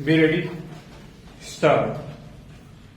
Be ready. Start.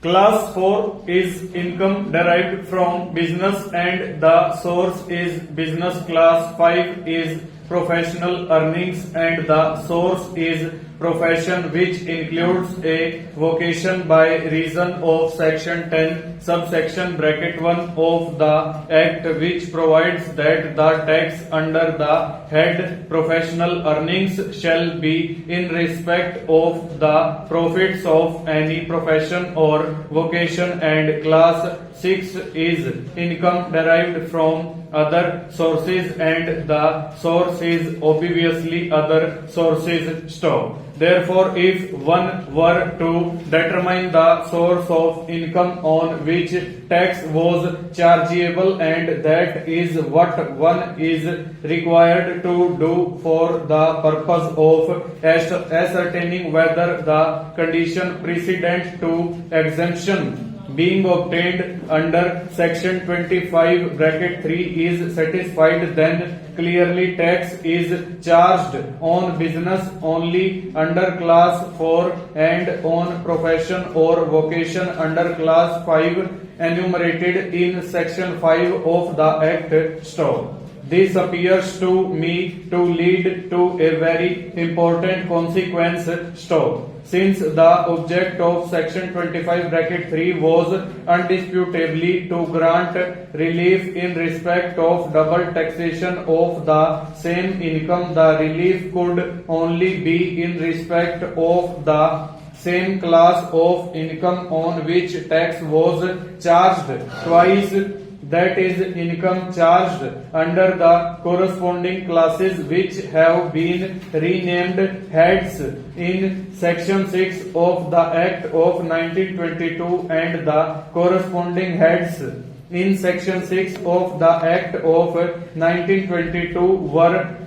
Class 4 is income derived from business and the source is business. Class 5 is professional earnings and the source is profession, which includes a vocation by reason of section 10 subsection bracket 1 of the act, which provides that the tax under the head professional earnings shall be in respect of the profits of any profession or vocation. And class 6 is income derived from other sources and the source is obviously other sources. Stop. Therefore, if one were to determine the source of income on which tax was chargeable, and that is what one is required to do for the purpose of ascertaining whether the condition precedent to exemption being obtained under section 25 bracket 3 is satisfied, then clearly tax is charged on business only under class 4 and on profession or vocation under class 5 enumerated in section 5 of the act. Stop. This appears to me to lead to a very important consequence. Stop. Since the object of section 25 bracket 3 was undisputably to grant relief in respect of double taxation of the same income, the relief could only be in respect of the same class of income on which tax was charged twice, that is, income charged under the corresponding classes which have been renamed heads in section 6 of the Act of 1922 and the corresponding heads in section 6 of the Act of 1922 were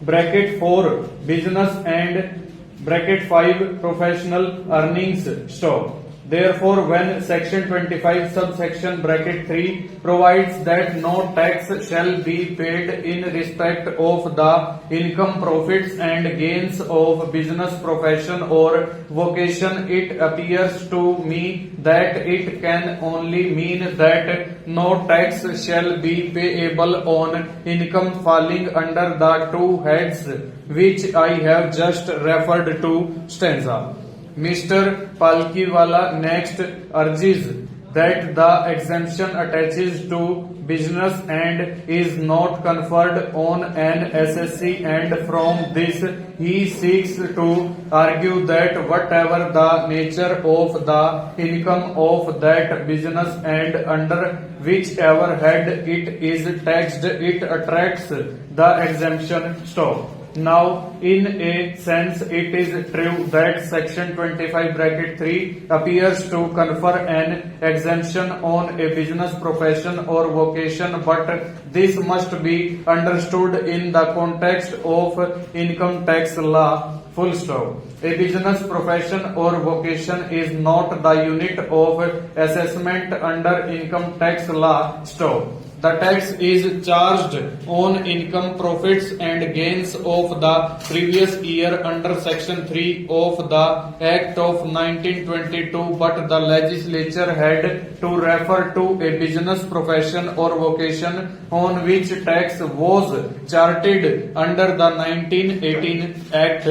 bracket 4 business and bracket 5 professional earnings. Stop. Therefore, when section 25 subsection bracket 3 provides that no tax shall be paid in respect of the income, profits and gains of business, profession or vocation, it appears to me that it can only mean that no tax shall be payable on income falling under the two heads which I have just referred to. Stanza. Mr. Palkiwala next urges that the exemption attaches to business and is not conferred on an SSC, and from this he seeks to argue that whatever the nature of the income of that business and under whichever head it is taxed, it attracts the exemption. Stop. Now, in a sense, it is true that section 25 bracket 3 appears to confer an exemption on a business, profession or vocation, but this must be understood in the context of income tax law. Full stop. A business, profession or vocation is not the unit of assessment under income tax law. Stop. The tax is charged on income, profits and gains of the previous year under section 3 of the Act of 1922, but the legislature had to refer to a business, profession or vocation on which tax was charted under the 1918 Act.